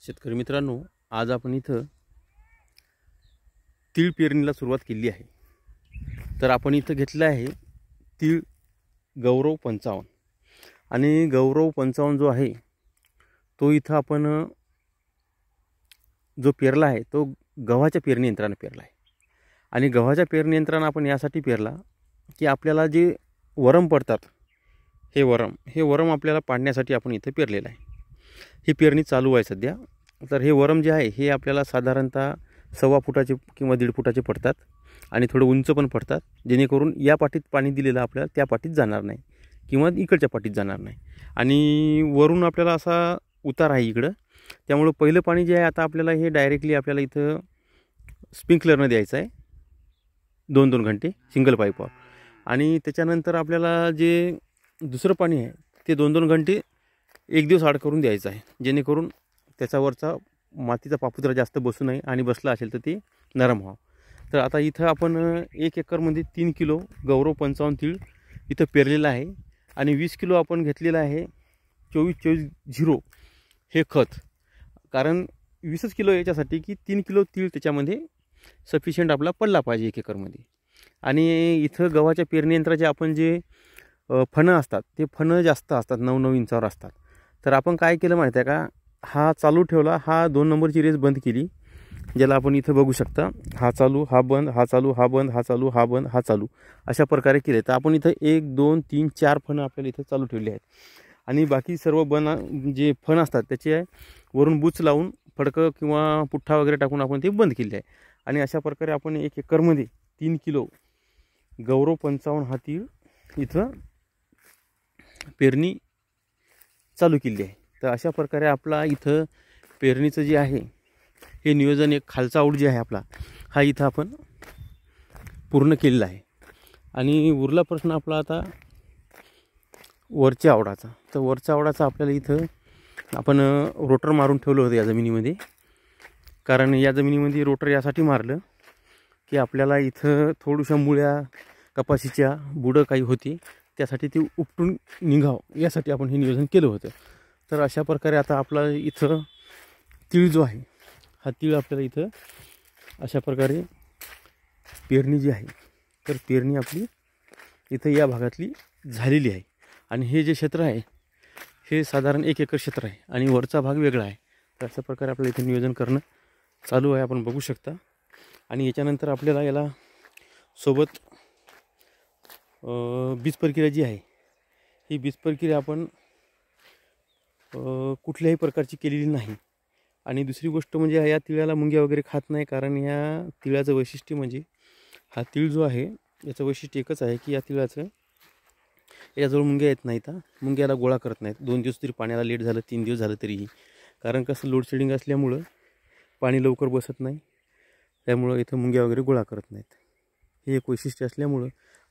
शेतकरी मित्रांनो, आज आपण इथं तीळ पेरणीला सुरुवात केली आहे। तर आपण इथं घेतलं आहे तीळ गौरव 55 आणि गौरव 55 जो आहे तो इथं आपण जो पेरला आहे तो गव्हाच्या पेरणी यंत्राने पेरला आहे। आणि गव्हाच्या पेरणी यंत्राने आपण यासाठी पेरला की आपल्याला जे वरम पडतात हे वरम आपल्याला पाडण्यासाठी आपण इथं पेरलेलं आहे। ही पेरणी चालू आहे सध्या। तर हे वरम जे आहे हे आपल्याला साधारणतः 1.25 फुटाचे किंवा 1.5 फुटाचे पडतात आणि थोडे उंच पण पडतात, जेणेकरून या पाटीत पाणी दिलेलं आपल्याला त्या पाटीत जाणार नाही किंवा इकडच्या पाटीत जाणार नाही। आणि वरून आपल्याला असा उतार आहे इकडं, त्यामुळे पहिलं पाणी जे आहे आता आपल्याला हे डायरेक्टली आपल्याला इथं स्प्रिंकलरने द्यायचं आहे 2-2 घंटे सिंगल पाईपवर। आणि त्याच्यानंतर आपल्याला जे दुसरं पाणी आहे ते 2-2 घंटे एक दिवस आड करून द्यायचं आहे, जेणेकरून त्याच्यावरचा मातीचा पापुद्रा जास्त बसू नये आणि बसला असेल तर ते नरम व्हावं। तर आता इथं आपण 1 एकरमध्ये 3 किलो गौरव 55 तीळ इथं पेरलेलं आहे आणि 20 किलो आपण घेतलेलं आहे 24-24-0 हे खत। कारण 20 किलो याच्यासाठी की 3 किलो तीळ त्याच्यामध्ये सफिशियंट आपला पडला पाहिजे 1 एकरमध्ये। आणि इथं गव्हाच्या पेरणी यंत्राचे आपण जे फणं असतात ते फणं जास्त असतात, 9-9 इंचावर असतात। तर आपण काय केलं माहिती आहे का, हा चालू ठेवला, हा 2 नंबरची रेस बंद केली, ज्याला आपण इथं बघू शकता, हा चालू हा बंद, हा चालू हा बंद, हा चालू हा बंद, हा चालू अशा प्रकारे केले। तर आपण इथं 1 2 3 4 फणं आपल्याला इथं चालू ठेवले आहेत आणि बाकी सर्व जे फण असतात त्याचे वरून बुच लावून फडकं किंवा पुठ्ठा वगैरे टाकून आपण ते बंद केले आहे। आणि अशा प्रकारे आपण 1 एकरमध्ये 3 किलो गौरव 55 हा तीळ इथं पेरणी चालू केली आहे। तर अशा प्रकारे आपला इथं पेरणीचं जे आहे हे नियोजन, एक खालचा आऊट जे आहे आपला हा इथं आपण पूर्ण केलेला आहे। आणि उरला प्रश्न आपला आता वरच्या आवडाचा। तर वरच्या आवडाचा आपल्याला इथं आपण रोटर मारून ठेवलं होतं या जमिनीमध्ये। कारण या जमिनीमध्ये रोटर यासाठी मारलं की आपल्याला इथं थोड्याशा मुळ्या कपाशीच्या बुडं काही होती, त्यासाठी ते उपटून निघावं यासाठी आपण हे नियोजन केलं होतं। तर अशा प्रकारे आता आपला इथं तीळ जो आहे हा तीळ आपल्याला इथं अशा प्रकारे पेरणी जी आहे तर पेरणी आपली इथं या भागातली झालेली आहे। आणि हे जे क्षेत्र आहे हे साधारण 1 एकर क्षेत्र आहे आणि वरचा भाग वेगळा आहे। तर अशा प्रकारे आपल्याला इथं नियोजन करणं चालू आहे, आपण बघू शकता। आणि याच्यानंतर आपल्याला याला सोबत बीज प्रक्रिया जी आहे ही बीज प्रक्रिया आपण कुठल्याही प्रकारची केलेली नाही। आणि दुसरी गोष्ट म्हणजे या तिळाला मुंग्या वगैरे खात नाही, कारण या तिळाचं वैशिष्ट्य म्हणजे हा तीळ जो आहे याचं वैशिष्ट्य एकच आहे की या तिळाचं याजवळ मुंग्या येत नाहीत, मुंग्याला गोळा करत नाहीत। 2 दिवस तरी पाण्याला लेट झालं, 3 दिवस झालं तरीही, कारण कसं लोडशेडिंग असल्यामुळं पाणी लवकर बसत नाही, त्यामुळं इथं मुंग्या वगैरे गोळा करत नाहीत। हे एक वैशिष्ट्य असल्यामुळं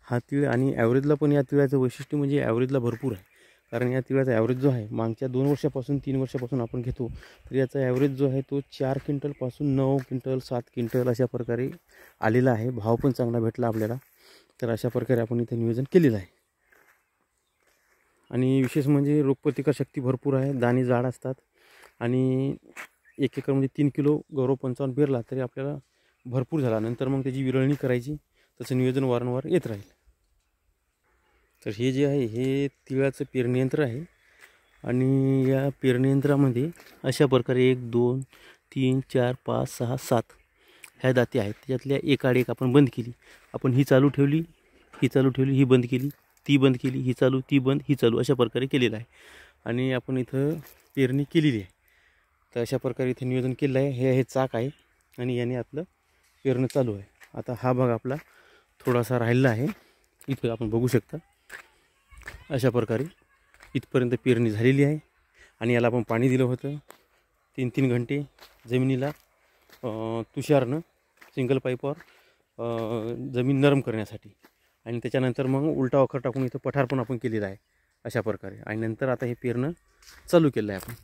हा तीळ, आणि ॲव्हरेजला पण या तिळाचं वैशिष्ट्य म्हणजे ॲव्हरेजला भरपूर आहे। कारण या तिळाचा ॲव्हरेज जो आहे मागच्या 2 वर्षापासून 3 वर्षापासून आपण घेतो तर याचा ॲव्हरेज जो आहे तो 4 क्विंटलपासून 9 क्विंटल 7 क्विंटल अशा प्रकारे आलेला आहे। भाव पण चांगला भेटला आपल्याला। तर अशा प्रकारे आपण इथे नियोजन केलेलं आहे। आणि विशेष म्हणजे रोगप्रतिकारशक्ती भरपूर आहे, दाणे जाड असतात। आणि 1 एकरमध्ये 3 किलो गौरव 55 पेरला तरी आपल्याला भरपूर झाला। नंतर मग त्याची विरळणी करायची, तसं नियोजन वारंवार येत राहील। तर हे जे आहे हे तिळाचं पेरणी यंत्र आहे आणि या पेरणी यंत्रामध्ये अशा प्रकारे 1 2 3 4 5 6 7 ह्या दाती आहेत। त्याच्यातल्या एक आड एक आपण बंद केली, आपण ही चालू ठेवली, ही चालू ठेवली, ही बंद केली, ती बंद केली, ही चालू, ती बंद, ही चालू अशा प्रकारे केलेलं आहे। आणि आपण इथं पेरणी केलेली आहे। तर अशा प्रकारे इथे नियोजन केलेलं आहे। हे चाक आहे आणि याने आपलं पेरणं चालू आहे। आता हा भाग आपला थोडासा राहिलेला आहे, इथं आपण बघू शकता। अशा प्रकारे इथपर्यंत पेरणी झालेली आहे आणि याला आपण पाणी दिलं होतं 3-3 घंटे जमिनीला तुषारनं सिंगल पाईपवर जमीन नरम करण्यासाठी। आणि त्याच्यानंतर मग उलटा वखर टाकून इथं पठार पण आपण केलेलं आहे अशा प्रकारे। आणि नंतर आता हे पेरणं चालू केलं आहे आपण।